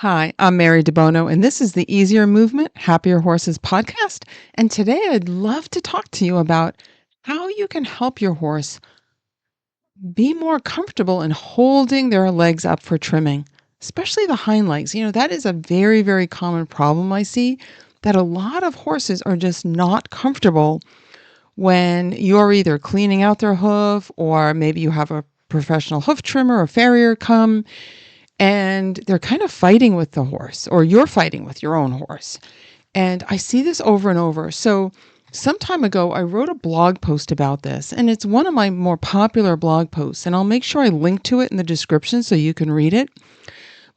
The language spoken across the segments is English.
Hi, I'm Mary DeBono, and this is the Easier Movement, Happier Horses podcast. And today I'd love to talk to you about how you can help your horse be more comfortable in holding their legs up for trimming, especially the hind legs. That is a very, very common problem I see that a lot of horses are just not comfortable when you're either cleaning out their hoof or maybe you have a professional hoof trimmer or farrier come and they're kind of fighting with the horse, or you're fighting with your own horse. And I see this over and over. So, some time ago, I wrote a blog post about this, and it's one of my more popular blog posts. And I'll make sure I link to it in the description so you can read it.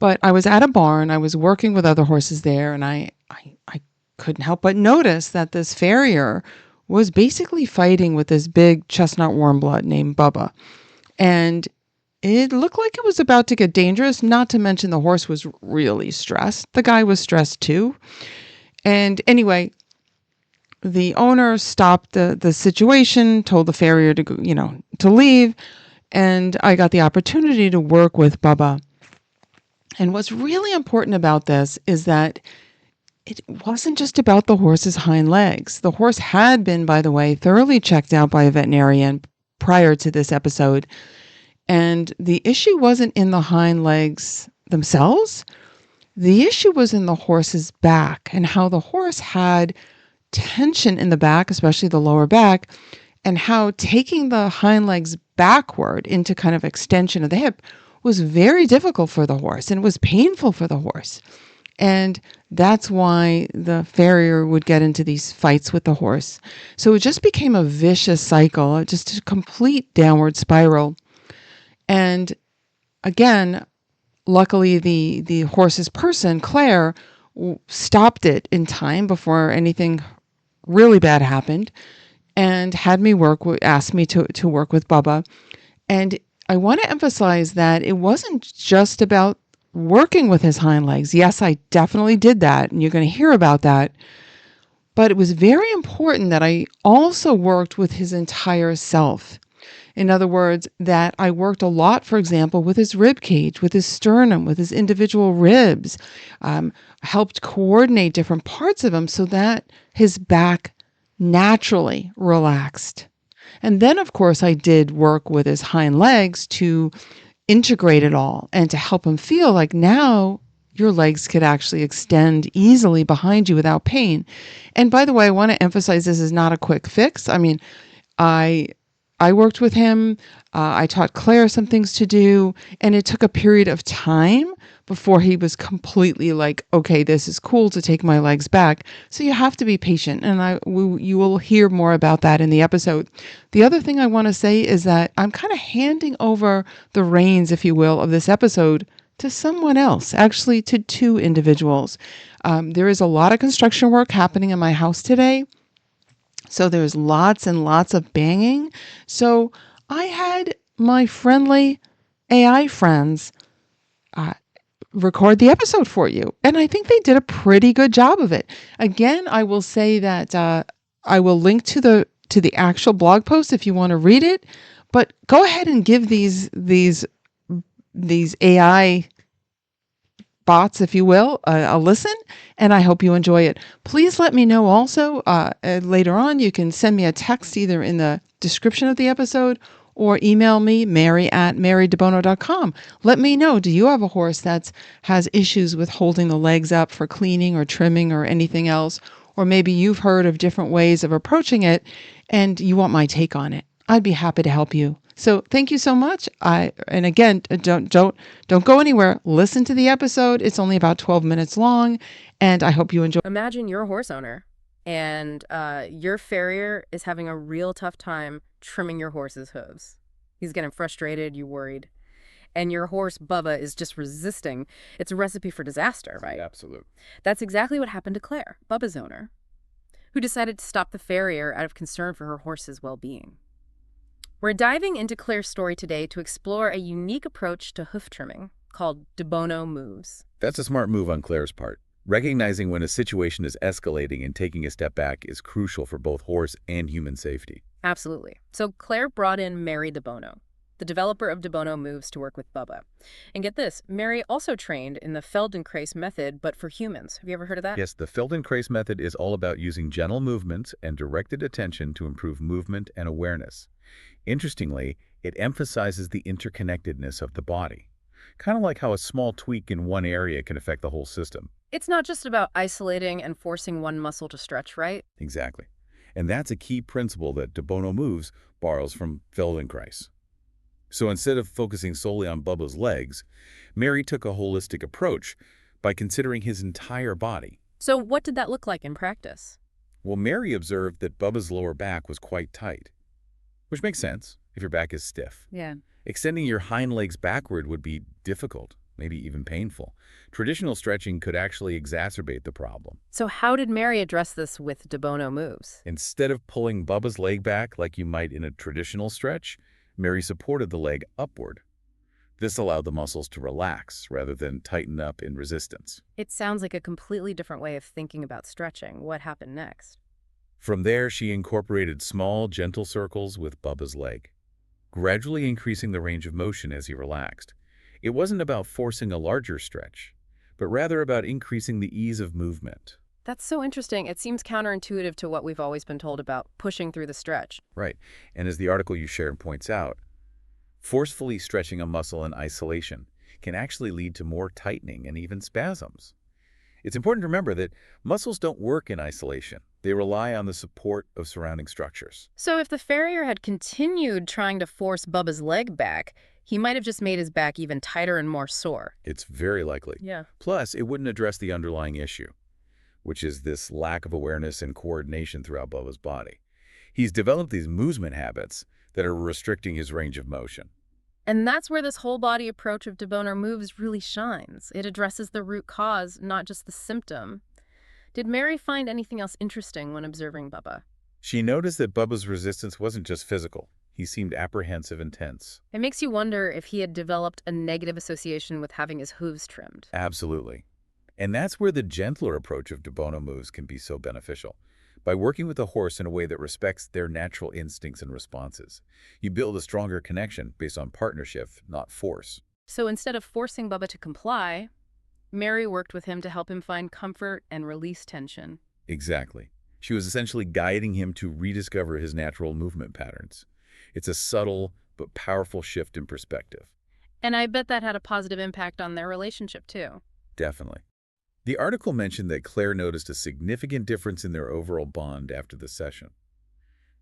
But I was at a barn, I was working with other horses there, and I couldn't help but notice that this farrier was basically fighting with this big chestnut warmblood named Bubba. And it looked like it was about to get dangerous, not to mention the horse was really stressed. The guy was stressed too. And anyway, the owner stopped the situation, told the farrier to go, to leave, and I got the opportunity to work with Bubba. And what's really important about this is that it wasn't just about the horse's hind legs. The horse had been, by the way, thoroughly checked out by a veterinarian prior to this episode. And the issue wasn't in the hind legs themselves. The issue was in the horse's back and how the horse had tension in the back, especially the lower back, and how taking the hind legs backward into kind of extension of the hip was very difficult for the horse and it was painful for the horse. And that's why the farrier would get into these fights with the horse. So it just became a vicious cycle, just a complete downward spiral. And again, luckily the horse's person, Claire, stopped it in time before anything really bad happened and had me asked me to work with Bubba. And I want to emphasize that it wasn't just about working with his hind legs. Yes, I definitely did that, and you're going to hear about that. But it was very important that I also worked with his entire self. In other words, that I worked a lot, for example, with his rib cage, with his sternum, with his individual ribs, helped coordinate different parts of him so that his back naturally relaxed. And then, of course, I did work with his hind legs to integrate it all and to help him feel like now your legs could actually extend easily behind you without pain. And by the way, I want to emphasize this is not a quick fix. I mean, I worked with him. I taught Claire some things to do, and it took a period of time before he was completely like, okay, this is cool to take my legs back. So you have to be patient, and you will hear more about that in the episode. The other thing I want to say is that I'm kind of handing over the reins, if you will, of this episode to someone else, actually to two individuals. There is a lot of construction work happening in my house today. So there's lots and lots of banging. So I had my friendly AI friends record the episode for you. And I think they did a pretty good job of it. Again, I will say that I will link to the actual blog post if you want to read it. But go ahead and give these AI bots, if you will, a listen, and I hope you enjoy it. Please let me know also later on. You can send me a text either in the description of the episode or email me, mary@marydebono.com. Let me know, do you have a horse that has issues with holding the legs up for cleaning or trimming or anything else? Or maybe you've heard of different ways of approaching it and you want my take on it. I'd be happy to help you. So thank you so much. And again, don't go anywhere. Listen to the episode. It's only about 12 minutes long, and I hope you enjoy. Imagine you're a horse owner and your farrier is having a real tough time trimming your horse's hooves. He's getting frustrated, you're worried, and your horse, Bubba, is just resisting. It's a recipe for disaster, right? Absolute. That's exactly what happened to Claire, Bubba's owner, who decided to stop the farrier out of concern for her horse's well-being. We're diving into Claire's story today to explore a unique approach to hoof trimming called DeBono moves. That's a smart move on Claire's part. Recognizing when a situation is escalating and taking a step back is crucial for both horse and human safety. Absolutely. So Claire brought in Mary DeBono. the developer of De Bono moves to work with Bubba. And get this, Mary also trained in the Feldenkrais method, but for humans. Have you ever heard of that? Yes, the Feldenkrais method is all about using gentle movements and directed attention to improve movement and awareness. Interestingly, it emphasizes the interconnectedness of the body, kind of like how a small tweak in one area can affect the whole system. It's not just about isolating and forcing one muscle to stretch, right? Exactly. And that's a key principle that De Bono Moves borrows from Feldenkrais. So instead of focusing solely on Bubba's legs, Mary took a holistic approach by considering his entire body. So what did that look like in practice? Well, Mary observed that Bubba's lower back was quite tight, which makes sense if your back is stiff. Yeah. Extending your hind legs backward would be difficult, maybe even painful. Traditional stretching could actually exacerbate the problem. So how did Mary address this with De Bono moves? Instead of pulling Bubba's leg back like you might in a traditional stretch, Mary supported the leg upward. This allowed the muscles to relax rather than tighten up in resistance. It sounds like a completely different way of thinking about stretching. What happened next? From there, she incorporated small, gentle circles with Bubba's leg, gradually increasing the range of motion as he relaxed. It wasn't about forcing a larger stretch, but rather about increasing the ease of movement. That's so interesting. It seems counterintuitive to what we've always been told about pushing through the stretch. Right. And as the article you shared points out, forcefully stretching a muscle in isolation can actually lead to more tightening and even spasms. It's important to remember that muscles don't work in isolation. They rely on the support of surrounding structures. So if the farrier had continued trying to force Bubba's leg back, he might have just made his back even tighter and more sore. It's very likely. Yeah. Plus, it wouldn't address the underlying issue, which is this lack of awareness and coordination throughout Bubba's body. He's developed these movement habits that are restricting his range of motion. And that's where this whole body approach of De Bono moves really shines. It addresses the root cause, not just the symptom. Did Mary find anything else interesting when observing Bubba? She noticed that Bubba's resistance wasn't just physical. He seemed apprehensive and tense. It makes you wonder if he had developed a negative association with having his hooves trimmed. Absolutely. And that's where the gentler approach of De Bono moves can be so beneficial. By working with the horse in a way that respects their natural instincts and responses, you build a stronger connection based on partnership, not force. So instead of forcing Bubba to comply, Mary worked with him to help him find comfort and release tension. Exactly. She was essentially guiding him to rediscover his natural movement patterns. It's a subtle but powerful shift in perspective. And I bet that had a positive impact on their relationship, too. Definitely. The article mentioned that Claire noticed a significant difference in their overall bond after the session.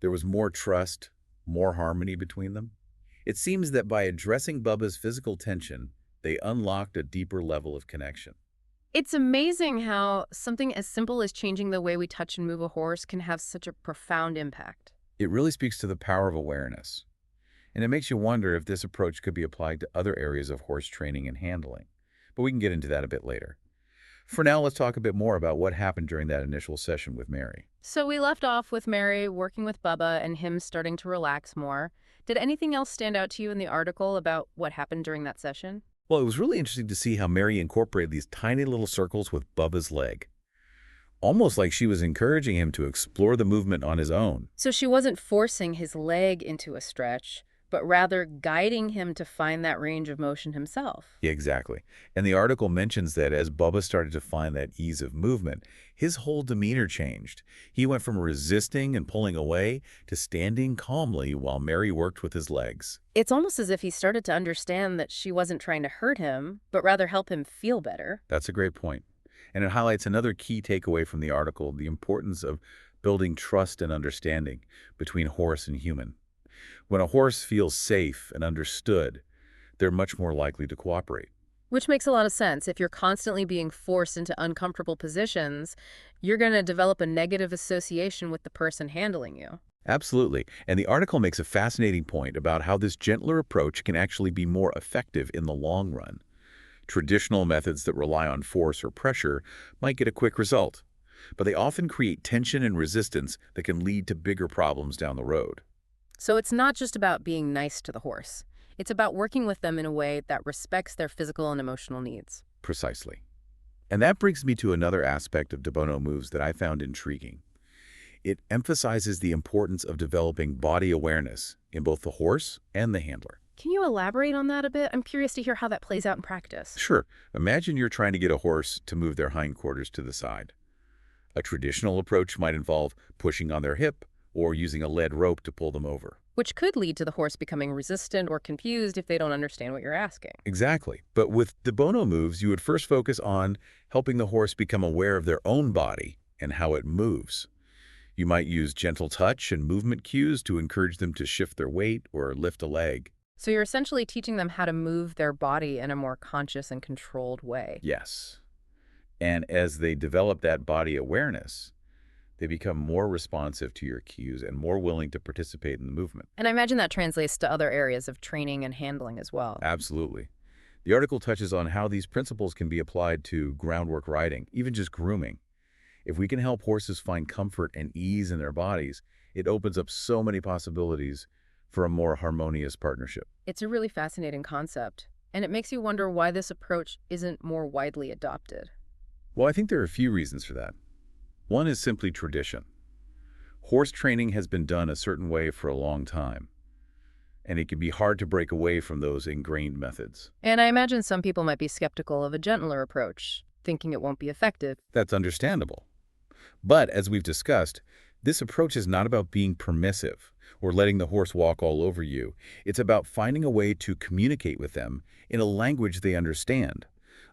There was more trust, more harmony between them. It seems that by addressing Bubba's physical tension, they unlocked a deeper level of connection. It's amazing how something as simple as changing the way we touch and move a horse can have such a profound impact. It really speaks to the power of awareness. And it makes you wonder if this approach could be applied to other areas of horse training and handling. But we can get into that a bit later. For now, let's talk a bit more about what happened during that initial session with Mary. So we left off with Mary working with Bubba and him starting to relax more. Did anything else stand out to you in the article about what happened during that session? Well, it was really interesting to see how Mary incorporated these tiny little circles with Bubba's leg. Almost like she was encouraging him to explore the movement on his own. So she wasn't forcing his leg into a stretch, but rather guiding him to find that range of motion himself. Yeah, exactly. And the article mentions that as Bubba started to find that ease of movement, his whole demeanor changed. He went from resisting and pulling away to standing calmly while Mary worked with his legs. It's almost as if he started to understand that she wasn't trying to hurt him, but rather help him feel better. That's a great point. And it highlights another key takeaway from the article, the importance of building trust and understanding between horse and human. When a horse feels safe and understood, they're much more likely to cooperate. Which makes a lot of sense. If you're constantly being forced into uncomfortable positions, you're going to develop a negative association with the person handling you. Absolutely. And the article makes a fascinating point about how this gentler approach can actually be more effective in the long run. Traditional methods that rely on force or pressure might get a quick result, but they often create tension and resistance that can lead to bigger problems down the road. So it's not just about being nice to the horse. It's about working with them in a way that respects their physical and emotional needs. Precisely. And that brings me to another aspect of De Bono moves that I found intriguing. It emphasizes the importance of developing body awareness in both the horse and the handler. Can you elaborate on that a bit? I'm curious to hear how that plays out in practice. Sure, imagine you're trying to get a horse to move their hindquarters to the side. A traditional approach might involve pushing on their hip or using a lead rope to pull them over. Which could lead to the horse becoming resistant or confused if they don't understand what you're asking. Exactly. But with de Bono moves, you would first focus on helping the horse become aware of their own body and how it moves. You might use gentle touch and movement cues to encourage them to shift their weight or lift a leg. So you're essentially teaching them how to move their body in a more conscious and controlled way. Yes. And as they develop that body awareness, they become more responsive to your cues and more willing to participate in the movement. And I imagine that translates to other areas of training and handling as well. Absolutely. The article touches on how these principles can be applied to groundwork riding, even just grooming. If we can help horses find comfort and ease in their bodies, it opens up so many possibilities for a more harmonious partnership. It's a really fascinating concept, and it makes you wonder why this approach isn't more widely adopted. Well, I think there are a few reasons for that. One is simply tradition. Horse training has been done a certain way for a long time, and it can be hard to break away from those ingrained methods. And I imagine some people might be skeptical of a gentler approach, thinking it won't be effective. That's understandable. But as we've discussed, this approach is not about being permissive or letting the horse walk all over you. It's about finding a way to communicate with them in a language they understand,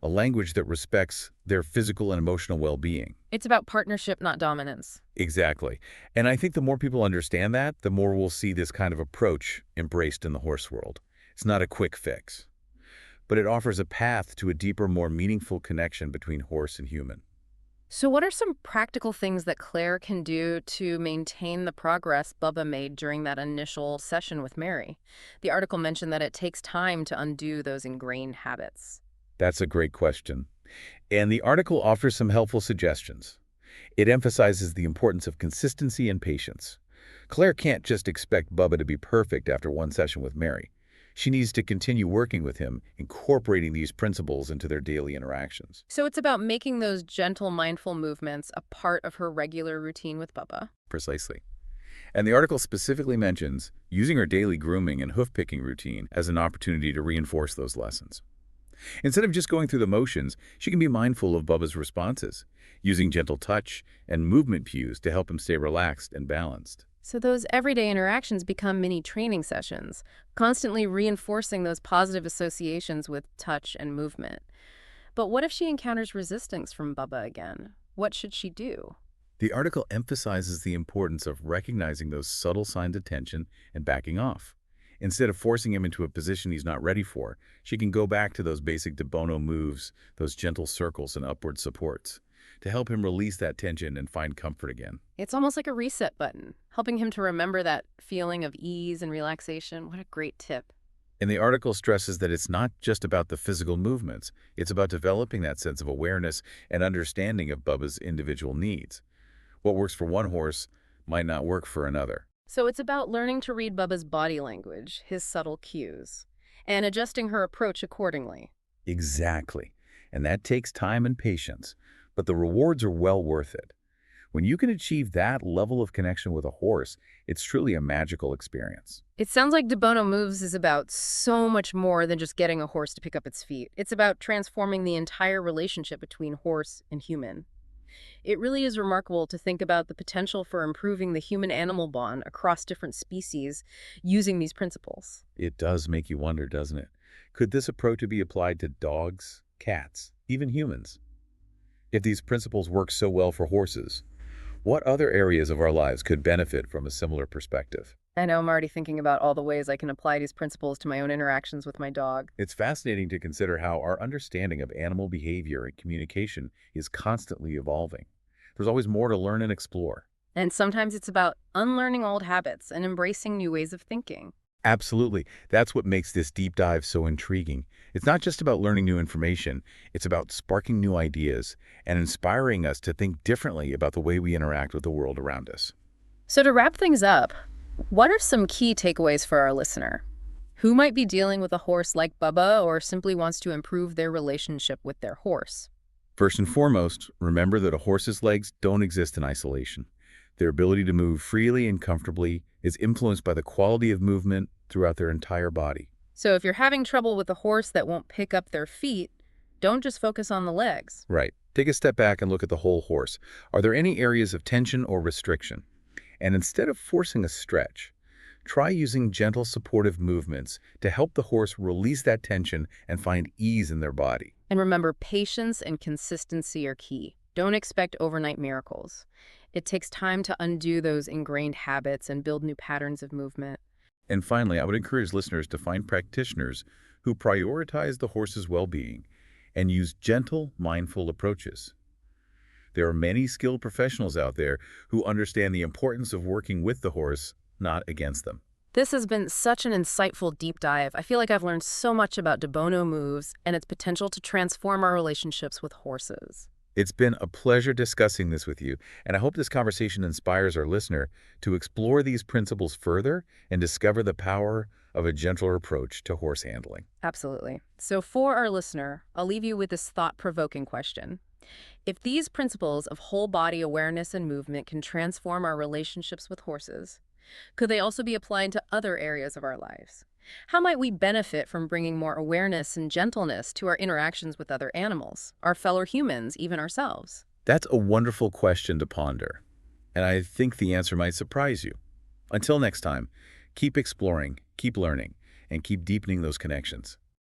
a language that respects their physical and emotional well-being. It's about partnership, not dominance. Exactly. And I think the more people understand that, the more we'll see this kind of approach embraced in the horse world. It's not a quick fix, but it offers a path to a deeper, more meaningful connection between horse and human. So what are some practical things that Claire can do to maintain the progress Bubba made during that initial session with Mary? The article mentioned that it takes time to undo those ingrained habits. That's a great question. And the article offers some helpful suggestions. It emphasizes the importance of consistency and patience. Claire can't just expect Bubba to be perfect after one session with Mary. She needs to continue working with him, incorporating these principles into their daily interactions. So it's about making those gentle, mindful movements a part of her regular routine with Bubba. Precisely. And the article specifically mentions using her daily grooming and hoof picking routine as an opportunity to reinforce those lessons. Instead of just going through the motions, she can be mindful of Bubba's responses, using gentle touch and movement cues to help him stay relaxed and balanced. So those everyday interactions become mini training sessions, constantly reinforcing those positive associations with touch and movement. But what if she encounters resistance from Bubba again? What should she do? The article emphasizes the importance of recognizing those subtle signs of tension and backing off. Instead of forcing him into a position he's not ready for, she can go back to those basic de Bono moves, those gentle circles and upward supports, to help him release that tension and find comfort again. It's almost like a reset button, helping him to remember that feeling of ease and relaxation. What a great tip. And the article stresses that it's not just about the physical movements, it's about developing that sense of awareness and understanding of Bubba's individual needs. What works for one horse might not work for another. So it's about learning to read Bubba's body language, his subtle cues, and adjusting her approach accordingly. Exactly. And that takes time and patience, but the rewards are well worth it. When you can achieve that level of connection with a horse, it's truly a magical experience. It sounds like De Bono Moves is about so much more than just getting a horse to pick up its feet. It's about transforming the entire relationship between horse and human. It really is remarkable to think about the potential for improving the human-animal bond across different species using these principles. It does make you wonder, doesn't it? Could this approach be applied to dogs, cats, even humans? If these principles work so well for horses, what other areas of our lives could benefit from a similar perspective? I know I'm already thinking about all the ways I can apply these principles to my own interactions with my dog. It's fascinating to consider how our understanding of animal behavior and communication is constantly evolving. There's always more to learn and explore. And sometimes it's about unlearning old habits and embracing new ways of thinking. Absolutely. That's what makes this deep dive so intriguing. It's not just about learning new information, it's about sparking new ideas and inspiring us to think differently about the way we interact with the world around us. So to wrap things up, what are some key takeaways for our listener who might be dealing with a horse like Bubba or simply wants to improve their relationship with their horse? First and foremost, remember that a horse's legs don't exist in isolation. Their ability to move freely and comfortably is influenced by the quality of movement throughout their entire body. So if you're having trouble with a horse that won't pick up their feet, don't just focus on the legs. Right. Take a step back and look at the whole horse. Are there any areas of tension or restriction? And instead of forcing a stretch, try using gentle supportive movements to help the horse release that tension and find ease in their body. And remember, patience and consistency are key. Don't expect overnight miracles. It takes time to undo those ingrained habits and build new patterns of movement. And finally, I would encourage listeners to find practitioners who prioritize the horse's well-being and use gentle, mindful approaches. There are many skilled professionals out there who understand the importance of working with the horse, not against them. This has been such an insightful deep dive. I feel like I've learned so much about de Bono moves and its potential to transform our relationships with horses. It's been a pleasure discussing this with you, and I hope this conversation inspires our listener to explore these principles further and discover the power of a gentler approach to horse handling. Absolutely. So for our listener, I'll leave you with this thought-provoking question. If these principles of whole body awareness and movement can transform our relationships with horses, could they also be applied to other areas of our lives? How might we benefit from bringing more awareness and gentleness to our interactions with other animals, our fellow humans, even ourselves? That's a wonderful question to ponder, and I think the answer might surprise you. Until next time, keep exploring, keep learning, and keep deepening those connections.